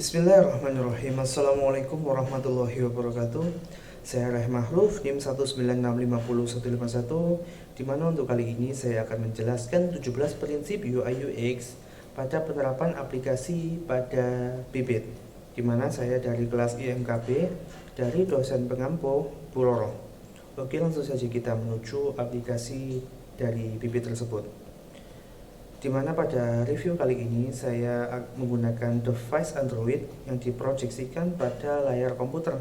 Bismillahirrahmanirrahim. Assalamualaikum warahmatullahi wabarakatuh. Saya Raih Mahruf, NIM 1965051, di mana untuk kali ini saya akan menjelaskan 17 prinsip UI UX pada penerapan aplikasi pada Bibit, di mana saya dari kelas IMKB dari dosen pengampu Bu Roro. Oke, langsung saja kita menuju aplikasi dari Bibit tersebut. Dimana pada review kali ini saya menggunakan device Android yang diproyeksikan pada layar komputer.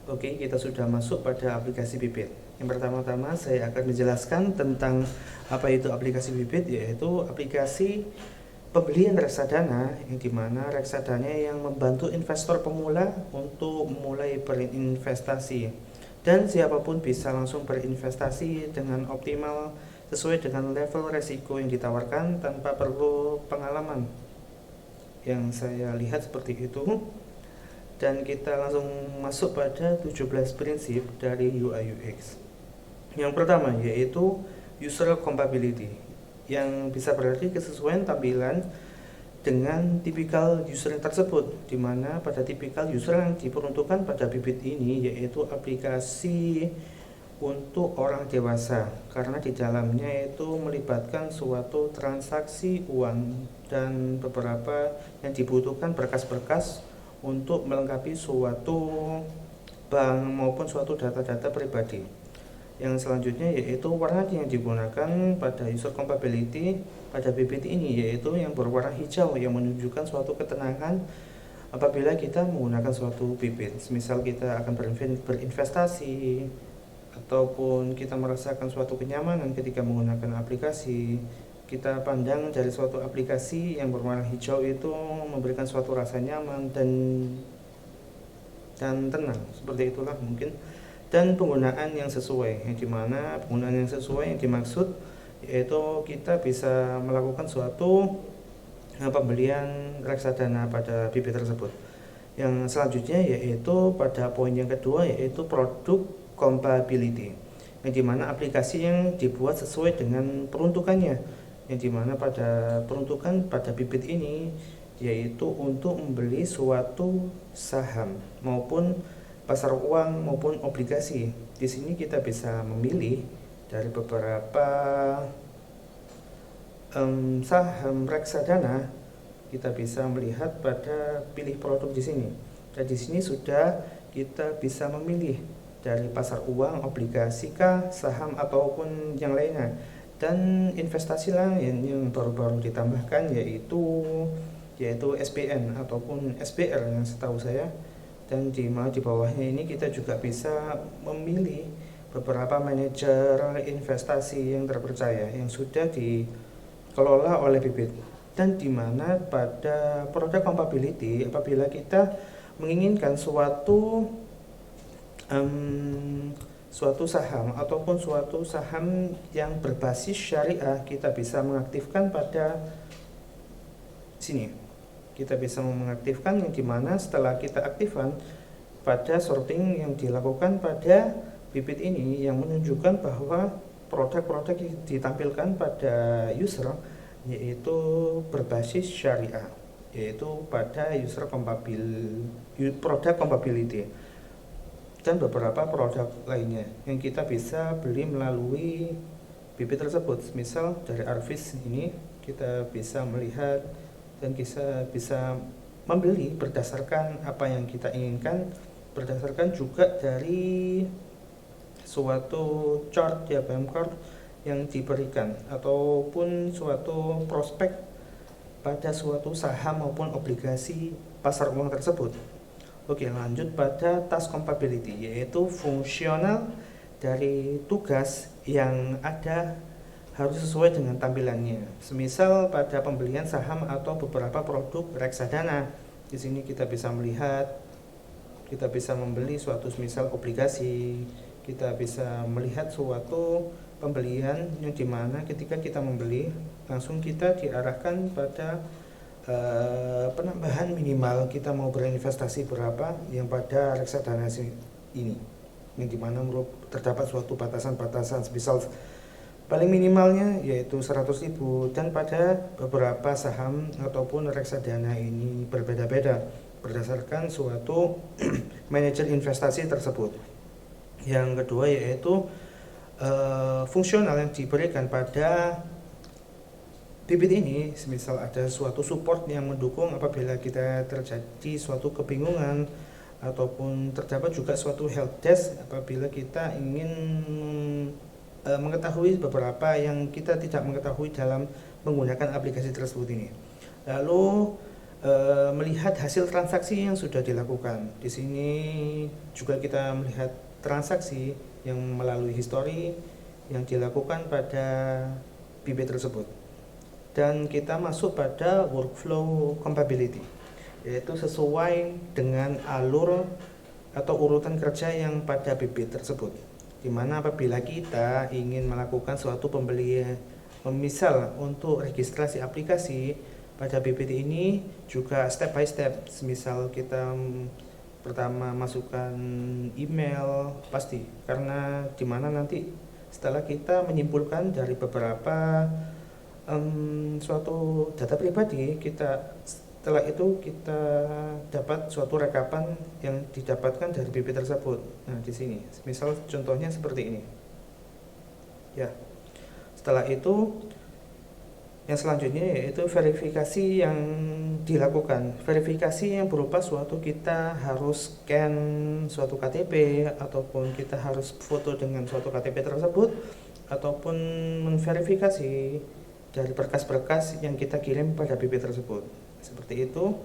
Oke, kita sudah masuk pada aplikasi Bibit. Yang pertama-tama saya akan menjelaskan tentang apa itu aplikasi Bibit, yaitu aplikasi pembelian reksadana, yang dimana reksadana yang membantu investor pemula untuk memulai berinvestasi, dan siapapun bisa langsung berinvestasi dengan optimal sesuai dengan level resiko yang ditawarkan tanpa perlu pengalaman. Yang saya lihat seperti itu. Dan kita langsung masuk pada 17 prinsip dari UI UX. Yang pertama yaitu user compatibility, yang bisa berarti kesesuaian tampilan dengan tipikal user tersebut, di mana pada tipikal user yang diperuntukkan pada Bibit ini yaitu aplikasi untuk orang dewasa, karena di dalamnya itu melibatkan suatu transaksi uang dan beberapa yang dibutuhkan berkas-berkas untuk melengkapi suatu bank maupun suatu data-data pribadi. Yang selanjutnya yaitu warna yang digunakan pada user compatibility pada Bibit ini, yaitu yang berwarna hijau, yang menunjukkan suatu ketenangan apabila kita menggunakan suatu Bibit. Misal kita akan berinvestasi ataupun kita merasakan suatu kenyamanan ketika menggunakan aplikasi, kita pandang dari suatu aplikasi yang berwarna hijau itu memberikan suatu rasa nyaman dan tenang, seperti itulah mungkin. Dan penggunaan yang sesuai, yang dimana penggunaan yang sesuai yang dimaksud yaitu kita bisa melakukan suatu pembelian reksadana pada Bibit tersebut. Yang selanjutnya yaitu pada poin yang kedua yaitu produk compatibility, yang dimana aplikasi yang dibuat sesuai dengan peruntukannya, yang dimana pada peruntukan pada Bibit ini yaitu untuk membeli suatu saham maupun pasar uang maupun obligasi. Di sini kita bisa memilih dari beberapa saham reksadana. Kita bisa melihat pada pilih produk di sini, dan di sini sudah kita bisa memilih dari pasar uang, obligasi kah, saham ataupun yang lainnya. Dan investasi lain yang baru-baru ditambahkan yaitu SPN ataupun SPR yang setahu saya. Dan di bawahnya ini kita juga bisa memilih beberapa manajer investasi yang terpercaya yang sudah dikelola oleh Bibit. Dan di mana pada produk compatibility, apabila kita menginginkan suatu saham ataupun suatu saham yang berbasis syariah, kita bisa mengaktifkan pada sini. Kita bisa mengaktifkan, yang dimana setelah kita aktifkan pada sorting yang dilakukan pada Bibit ini, yang menunjukkan bahwa produk-produk yang ditampilkan pada user yaitu berbasis syariah, yaitu pada user produk compatibility. Dan beberapa produk lainnya yang kita bisa beli melalui Bibit tersebut. Misal dari Arvis ini kita bisa melihat dan kita bisa membeli berdasarkan apa yang kita inginkan, berdasarkan juga dari suatu chart ya, chart yang diberikan ataupun suatu prospek pada suatu saham maupun obligasi pasar uang tersebut. Oke, lanjut pada task compatibility, yaitu fungsional dari tugas yang ada harus sesuai dengan tampilannya. Semisal pada pembelian saham atau beberapa produk reksadana, di sini kita bisa melihat, kita bisa membeli suatu misal obligasi, kita bisa melihat suatu pembelian yang dimana ketika kita membeli langsung kita diarahkan pada penambahan minimal kita mau berinvestasi berapa yang pada reksadana ini, yang dimana terdapat suatu batasan-batasan. Misal paling minimalnya yaitu 100.000, dan pada beberapa saham ataupun reksadana ini berbeda-beda berdasarkan suatu manajer investasi tersebut. Yang kedua yaitu fungsional yang diberikan pada bibit ini, semisal ada suatu support yang mendukung apabila kita terjadi suatu kebingungan, ataupun terdapat juga suatu help desk apabila kita ingin mengetahui beberapa yang kita tidak mengetahui dalam menggunakan aplikasi tersebut ini. Lalu melihat hasil transaksi yang sudah dilakukan. Di sini juga kita melihat transaksi yang melalui histori yang dilakukan pada bibit tersebut. Dan kita masuk pada workflow compatibility, yaitu sesuai dengan alur atau urutan kerja yang pada bibit tersebut. Dimana apabila kita ingin melakukan suatu pembelian, misal untuk registrasi aplikasi pada bibit ini juga step by step. Misal kita pertama masukkan email pasti, karena dimana nanti setelah kita menyimpulkan dari beberapa suatu data pribadi kita, setelah itu kita dapat suatu rekapan yang didapatkan dari bibit tersebut. Nah, di sini misal contohnya seperti ini ya. Setelah itu yang selanjutnya yaitu verifikasi yang dilakukan. Verifikasi yang berupa suatu kita harus scan suatu KTP, ataupun kita harus foto dengan suatu KTP tersebut, ataupun menverifikasi dari berkas-berkas yang kita kirim pada bibit tersebut. Seperti itu.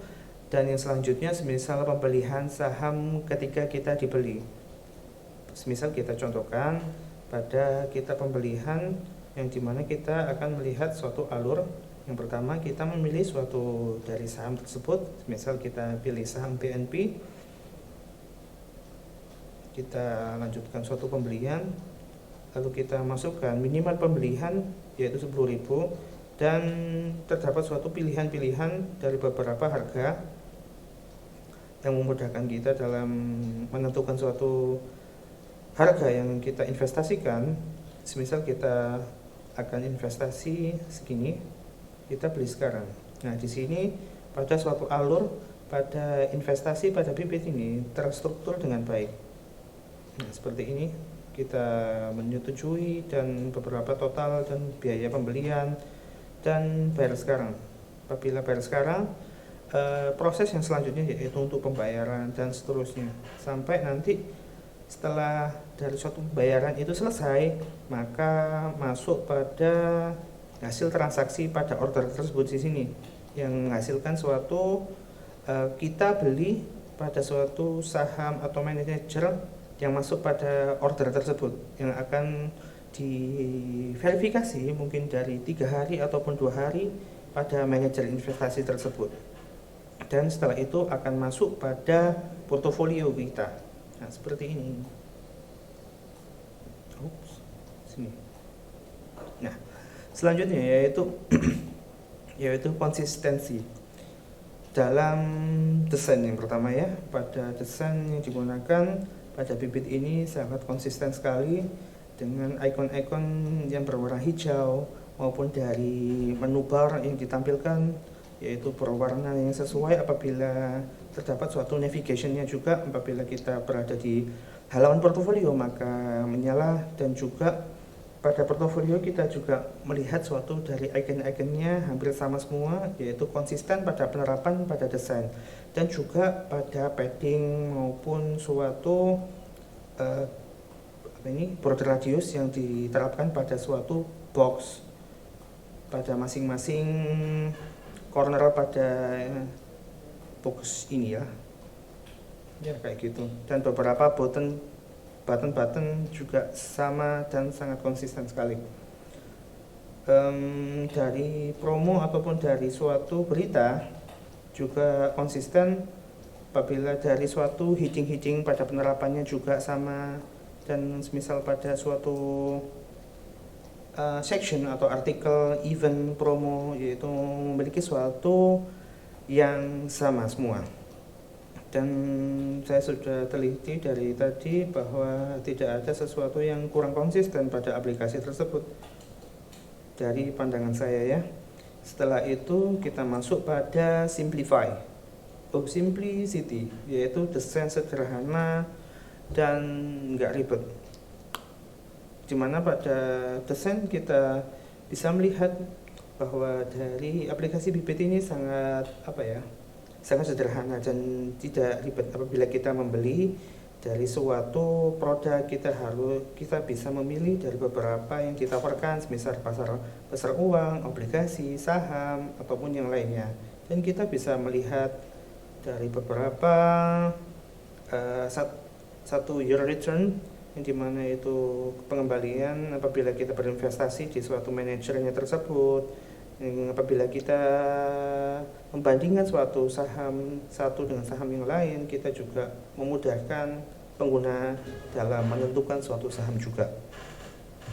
Dan yang selanjutnya semisal pembelian saham ketika kita dibeli. Semisal kita contohkan pada kita pembelian yang dimana kita akan melihat suatu alur. Yang pertama kita memilih suatu dari saham tersebut. Misal kita pilih saham BNP, kita lanjutkan suatu pembelian, lalu kita masukkan minimal pembelian yaitu 10.000, dan terdapat suatu pilihan-pilihan dari beberapa harga yang memudahkan kita dalam menentukan suatu harga yang kita investasikan. Semisal kita akan investasi segini, kita beli sekarang. Nah, di sini pada suatu alur pada investasi pada bibit ini terstruktur dengan baik. Nah, seperti ini kita menyetujui dan beberapa total dan biaya pembelian dan bayar sekarang. Apabila bayar sekarang, proses yang selanjutnya yaitu untuk pembayaran dan seterusnya, sampai nanti setelah dari suatu pembayaran itu selesai, maka masuk pada hasil transaksi pada order tersebut di sini yang menghasilkan suatu kita beli pada suatu saham atau manajer yang masuk pada order tersebut, yang akan diverifikasi mungkin dari 3 hari ataupun 2 hari pada manajer investasi tersebut, dan setelah itu akan masuk pada portofolio kita. Nah, seperti ini. Sini. Nah, selanjutnya yaitu konsistensi dalam desain. Yang pertama ya, pada desain yang digunakan pada bibit ini sangat konsisten sekali dengan ikon-ikon yang berwarna hijau maupun dari menu bar yang ditampilkan yaitu berwarna yang sesuai apabila terdapat suatu navigationnya juga. Apabila kita berada di halaman portofolio maka menyala, dan juga pada portofolio kita juga melihat suatu dari icon-iconnya hampir sama semua, yaitu konsisten pada penerapan pada desain dan juga pada padding maupun suatu border radius yang diterapkan pada suatu box pada masing-masing corner pada box ini ya kayak gitu. Dan beberapa button juga sama dan sangat konsisten sekali. Dari promo ataupun dari suatu berita juga konsisten. Apabila dari suatu hitching pada penerapannya juga sama, dan semisal pada suatu section atau artikel event promo yaitu memiliki suatu yang sama semua. Dan saya sudah teliti dari tadi bahwa tidak ada sesuatu yang kurang konsisten pada aplikasi tersebut. dari pandangan saya ya. Setelah itu kita masuk pada simplify, simplicity, yaitu desain sederhana dan nggak ribet. Dimana pada desain kita bisa melihat bahwa dari aplikasi Bibit ini sangat sangat sederhana dan tidak ribet. Apabila kita membeli dari suatu produk, kita bisa memilih dari beberapa yang ditawarkan, misal pasar uang, obligasi, saham ataupun yang lainnya, dan kita bisa melihat dari beberapa satu year return, yang dimana itu pengembalian apabila kita berinvestasi di suatu manajernya tersebut. Apabila kita membandingkan suatu saham satu dengan saham yang lain, kita juga memudahkan pengguna dalam menentukan suatu saham juga,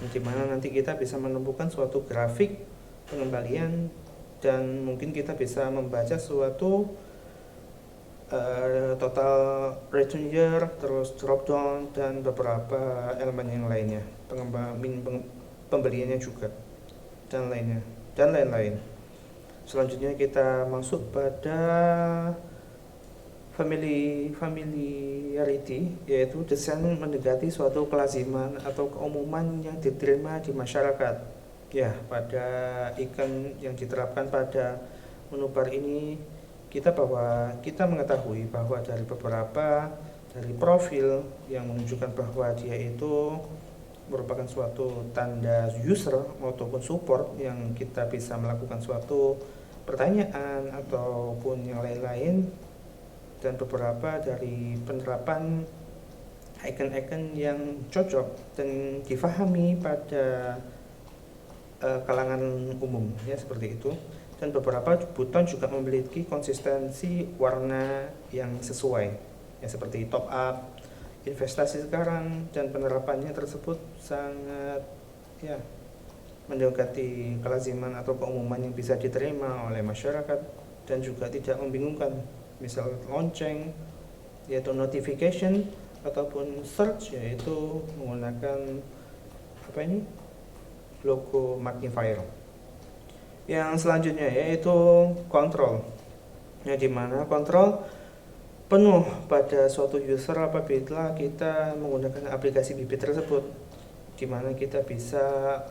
dimana nanti kita bisa menemukan suatu grafik pengembalian, dan mungkin kita bisa membaca suatu total return year, terus drop down, dan beberapa elemen yang lainnya, pembeliannya juga, dan lain-lain. Selanjutnya kita masuk pada familiarity, yaitu desain mendekati suatu kelaziman atau keumuman yang diterima di masyarakat. Ya, pada ikon yang diterapkan pada menu bar ini, kita mengetahui bahwa dari profil yang menunjukkan bahwa dia itu merupakan suatu tanda user ataupun support yang kita bisa melakukan suatu pertanyaan ataupun yang lain-lain, dan beberapa dari penerapan icon-icon yang cocok dan difahami pada kalangan umum ya, seperti itu. Dan beberapa buton juga memiliki konsistensi warna yang sesuai ya, seperti top up, investasi sekarang, dan penerapannya tersebut sangat mendekati kelaziman atau keumuman yang bisa diterima oleh masyarakat dan juga tidak membingungkan. Misal lonceng yaitu notification, ataupun search yaitu menggunakan logo magnifier. Yang selanjutnya yaitu kontrol, dimana kontrol penuh pada suatu user apabila kita menggunakan aplikasi Bibit tersebut, dimana kita bisa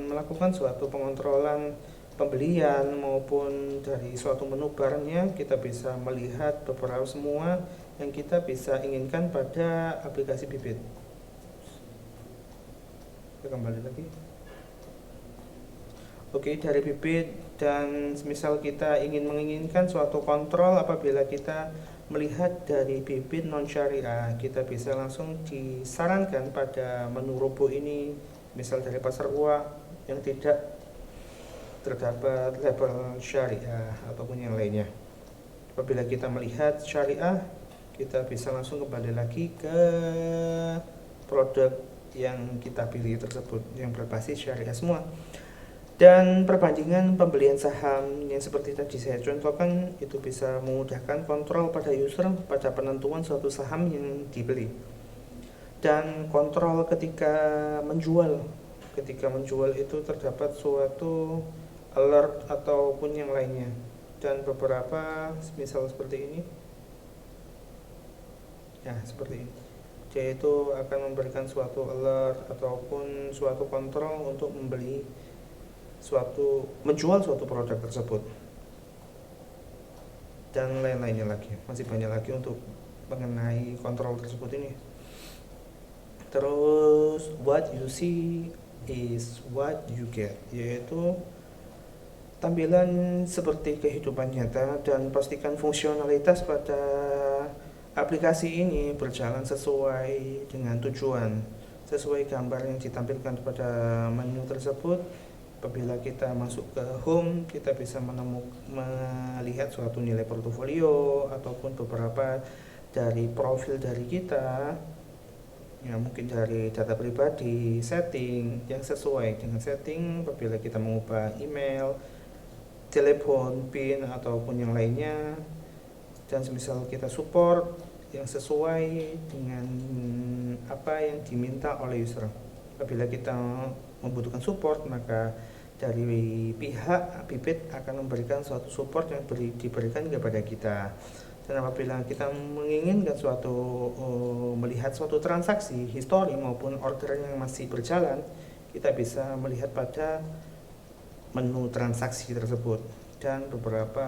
melakukan suatu pengontrolan pembelian maupun dari suatu menu barnya. Kita bisa melihat beberapa semua yang kita bisa inginkan pada aplikasi Bibit. Kita kembali lagi. Oke, dari Bibit, dan misal kita menginginkan suatu kontrol apabila kita melihat dari Bibit non syariah, kita bisa langsung disarankan pada menu robo ini, misal dari pasar uang yang tidak terdapat label syariah ataupun yang lainnya. Apabila kita melihat syariah, kita bisa langsung kembali lagi ke produk yang kita pilih tersebut yang berbasis syariah semua. Dan perbandingan pembelian saham yang seperti tadi saya contohkan itu bisa memudahkan kontrol pada user pada penentuan suatu saham yang dibeli, dan kontrol ketika menjual itu terdapat suatu alert ataupun yang lainnya, dan beberapa misal seperti ini ya, seperti ini, yaitu akan memberikan suatu alert ataupun suatu kontrol untuk menjual suatu produk tersebut, dan lain-lainnya lagi. Masih banyak lagi untuk mengenai kontrol tersebut ini. Terus what you see is what you get, yaitu tampilan seperti kehidupan nyata, dan pastikan fungsionalitas pada aplikasi ini berjalan sesuai dengan tujuan, sesuai gambar yang ditampilkan pada menu tersebut. Apabila kita masuk ke home, kita bisa melihat suatu nilai portofolio ataupun beberapa dari profil dari kita, ya mungkin dari data pribadi, setting yang sesuai dengan setting. Apabila kita mengubah email, telepon, PIN ataupun yang lainnya, dan semisal kita support yang sesuai dengan apa yang diminta oleh user. Apabila kita membutuhkan support, maka dari pihak Bibit akan memberikan suatu support yang diberikan kepada kita. Dan apabila kita menginginkan melihat suatu transaksi, histori maupun order yang masih berjalan, kita bisa melihat pada menu transaksi tersebut dan beberapa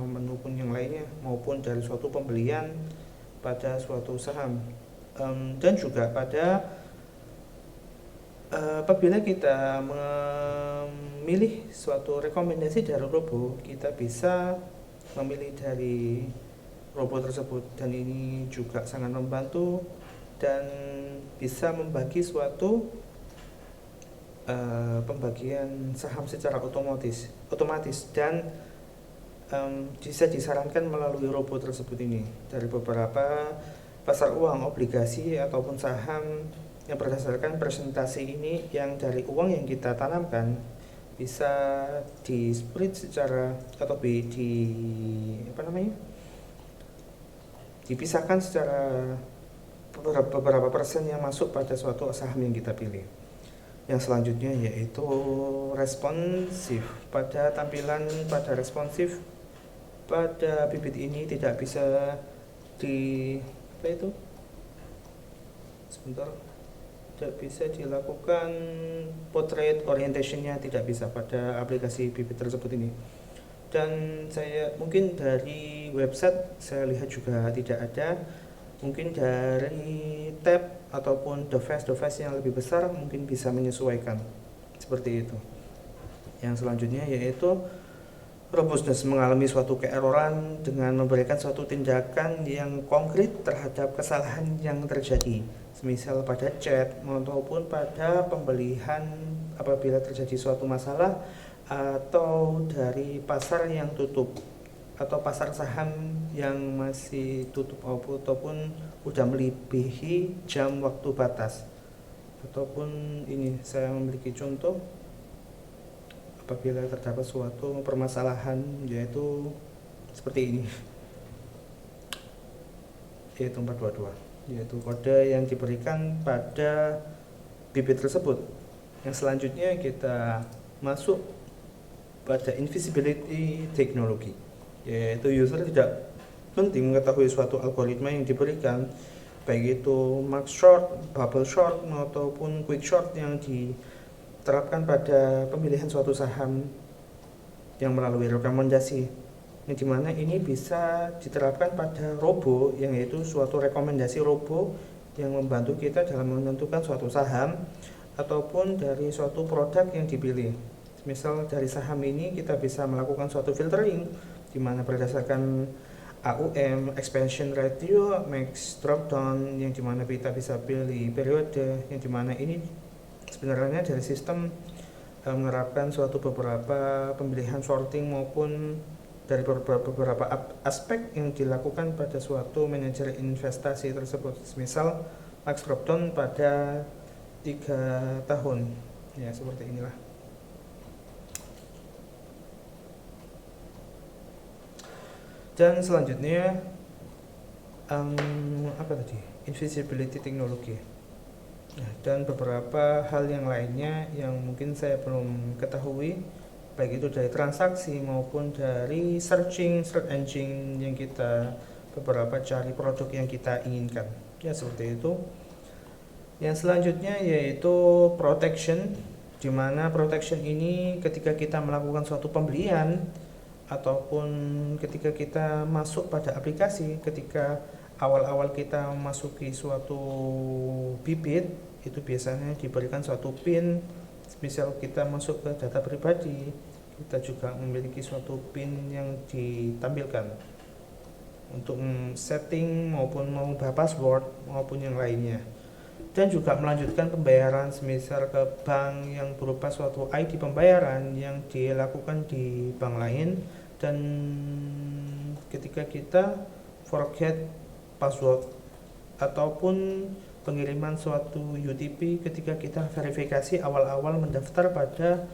menu pun yang lainnya, maupun dari suatu pembelian pada suatu saham. Dan juga apabila kita memilih suatu rekomendasi dari robo, kita bisa memilih dari robo tersebut, dan ini juga sangat membantu dan bisa membagi suatu pembagian saham secara otomatis dan bisa disarankan melalui robo tersebut ini dari beberapa pasar uang, obligasi ataupun saham yang berdasarkan presentasi ini, yang dari uang yang kita tanamkan bisa di split secara atau dipisahkan secara beberapa persen yang masuk pada suatu saham yang kita pilih. Yang selanjutnya yaitu responsif. Pada responsif pada Bibit ini tidak bisa tidak bisa dilakukan portrait orientationnya, tidak bisa pada aplikasi Bibit tersebut ini. Dan saya mungkin dari website saya lihat juga tidak ada. Mungkin dari tab ataupun device yang lebih besar mungkin bisa menyesuaikan seperti itu. Yang selanjutnya yaitu robustness, mengalami suatu keeroran dengan memberikan suatu tindakan yang konkret terhadap kesalahan yang terjadi, semisal pada chat maupun pada pembelian apabila terjadi suatu masalah, atau dari pasar yang tutup atau pasar saham yang masih tutup ataupun udah melebihi jam waktu batas. Ataupun ini saya memiliki contoh apabila terdapat suatu permasalahan, yaitu seperti ini, yaitu 422, yaitu kode yang diberikan pada Bibit tersebut. Yang selanjutnya kita masuk pada invisibility teknologi, yaitu user tidak penting mengetahui suatu algoritma yang diberikan, baik itu max short, bubble short ataupun quick short yang diterapkan pada pemilihan suatu saham yang melalui rekomendasi, yang dimana ini bisa diterapkan pada robo, yang yaitu suatu rekomendasi robo yang membantu kita dalam menentukan suatu saham ataupun dari suatu produk yang dipilih. Misal dari saham ini kita bisa melakukan suatu filtering, di mana berdasarkan AUM, expansion ratio, max drop down, yang dimana kita bisa pilih periode, yang dimana ini sebenarnya dari sistem menerapkan suatu beberapa pemilihan sorting maupun dari beberapa aspek yang dilakukan pada suatu manajer investasi tersebut. Misal max drop down pada 3 tahun, ya seperti inilah. Dan selanjutnya invisibility teknologi. Dan beberapa hal yang lainnya yang mungkin saya belum ketahui, baik itu dari transaksi maupun dari search engine yang kita beberapa cari produk yang kita inginkan, ya seperti itu. Yang selanjutnya yaitu protection, di mana protection ini ketika kita melakukan suatu pembelian ataupun ketika kita masuk pada aplikasi, ketika awal-awal kita memasuki suatu Bibit, itu biasanya diberikan suatu PIN. Misal kita masuk ke data pribadi, kita juga memiliki suatu PIN yang ditampilkan untuk setting maupun mengubah password maupun yang lainnya. Dan juga melanjutkan pembayaran semisal ke bank yang berupa suatu ID pembayaran yang dilakukan di bank lain, dan ketika kita forget password ataupun pengiriman suatu UTP ketika kita verifikasi awal-awal mendaftar pada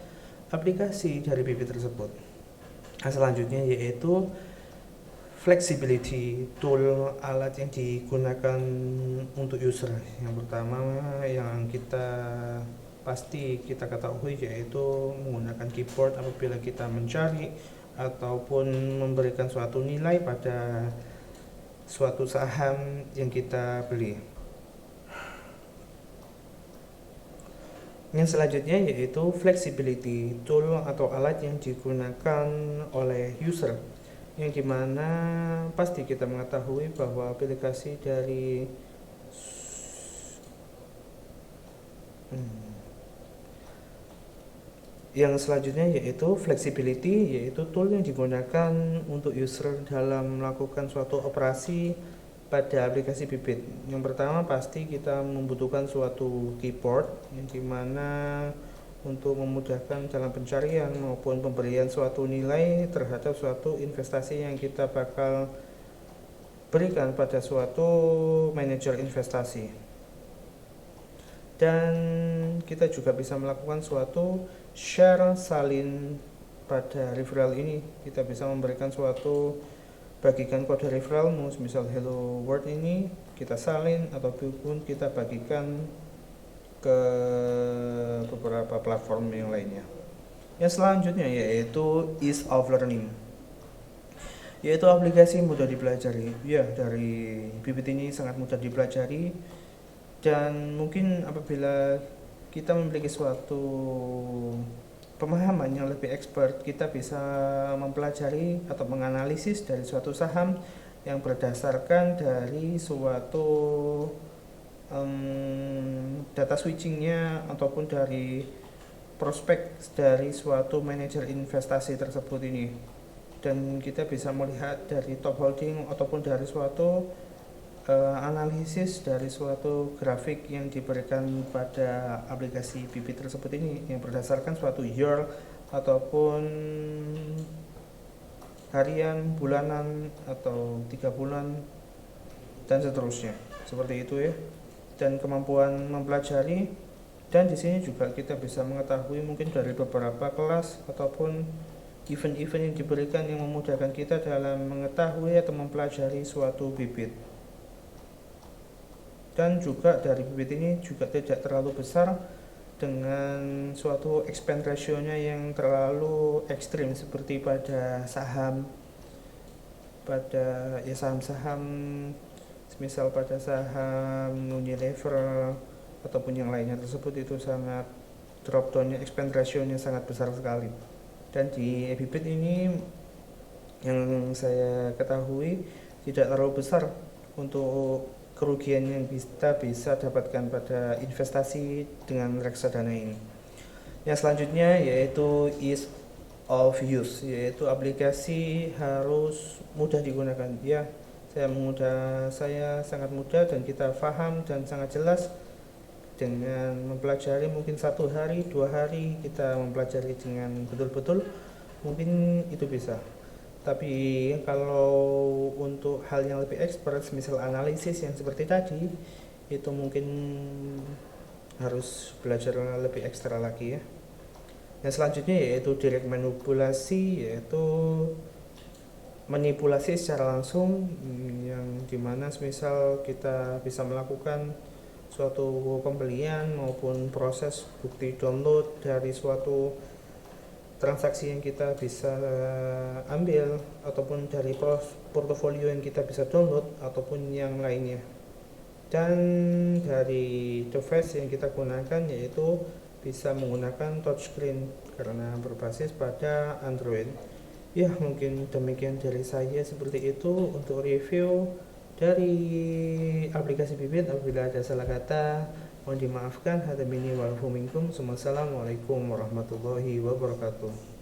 aplikasi dari Bibit tersebut. Nah, selanjutnya yaitu flexibility tool, alat yang digunakan untuk user. Yang pertama yang kita pasti kita ketahui, yaitu menggunakan keyboard apabila kita mencari ataupun memberikan suatu nilai pada suatu saham yang kita beli. Yang selanjutnya yaitu flexibility, tool atau alat yang digunakan oleh user, yang dimana pasti kita mengetahui bahwa aplikasi dari yang selanjutnya yaitu flexibility, yaitu tool yang digunakan untuk user dalam melakukan suatu operasi pada aplikasi Bibit. Yang pertama pasti kita membutuhkan suatu keyboard, yang dimana untuk memudahkan dalam pencarian maupun pemberian suatu nilai terhadap suatu investasi yang kita bakal berikan pada suatu manajer investasi. Dan kita juga bisa melakukan suatu share salin pada referral ini. Kita bisa memberikan suatu, bagikan kode referralmu, misal Hello World ini kita salin ataupun kita bagikan ke beberapa platform yang lainnya. Yang selanjutnya yaitu ease of learning, yaitu aplikasi mudah dipelajari. Ya, dari Bibit ini sangat mudah dipelajari, dan mungkin apabila kita memiliki suatu pemahaman yang lebih expert, kita bisa mempelajari atau menganalisis dari suatu saham yang berdasarkan dari suatu data switchingnya ataupun dari prospek dari suatu manajer investasi tersebut ini. Dan kita bisa melihat dari top holding ataupun dari suatu analisis dari suatu grafik yang diberikan pada aplikasi Bibit tersebut ini, yang berdasarkan suatu year ataupun harian, bulanan, atau 3 bulan dan seterusnya, seperti itu ya. Dan kemampuan mempelajari, dan di sini juga kita bisa mengetahui mungkin dari beberapa kelas ataupun event-event yang diberikan yang memudahkan kita dalam mengetahui atau mempelajari suatu Bibit. Dan juga dari Bibit ini juga tidak terlalu besar dengan suatu expense ratio-nya yang terlalu ekstrim seperti pada saham, pada ya saham-saham misal pada saham Unilever ataupun yang lainnya tersebut, itu sangat drop down-nya, expense ratio-nya sangat besar sekali. Dan di Bibit ini yang saya ketahui tidak terlalu besar untuk kerugian yang kita bisa dapatkan pada investasi dengan reksadana ini. Yang selanjutnya yaitu ease of use, yaitu aplikasi harus mudah digunakan. Ya, saya sangat mudah dan kita paham dan sangat jelas dengan mempelajari. Mungkin 1 hari 2 hari kita mempelajari dengan betul-betul, mungkin itu bisa. Tapi kalau untuk hal yang lebih expert, misal analisis yang seperti tadi, itu mungkin harus belajar lebih ekstra lagi ya. Yang selanjutnya yaitu direct manipulasi, yaitu manipulasi secara langsung, yang dimana misal kita bisa melakukan suatu pembelian maupun proses bukti download dari suatu transaksi yang kita bisa ambil, ataupun dari portofolio yang kita bisa download ataupun yang lainnya. Dan dari device yang kita gunakan yaitu bisa menggunakan touchscreen karena berbasis pada Android. Ya, mungkin demikian dari saya, seperti itu untuk review dari aplikasi Bibit. Apabila ada salah kata mohon dimaafkan. Hadza minni wal minkum. Wassalamualaikum warahmatullahi wabarakatuh.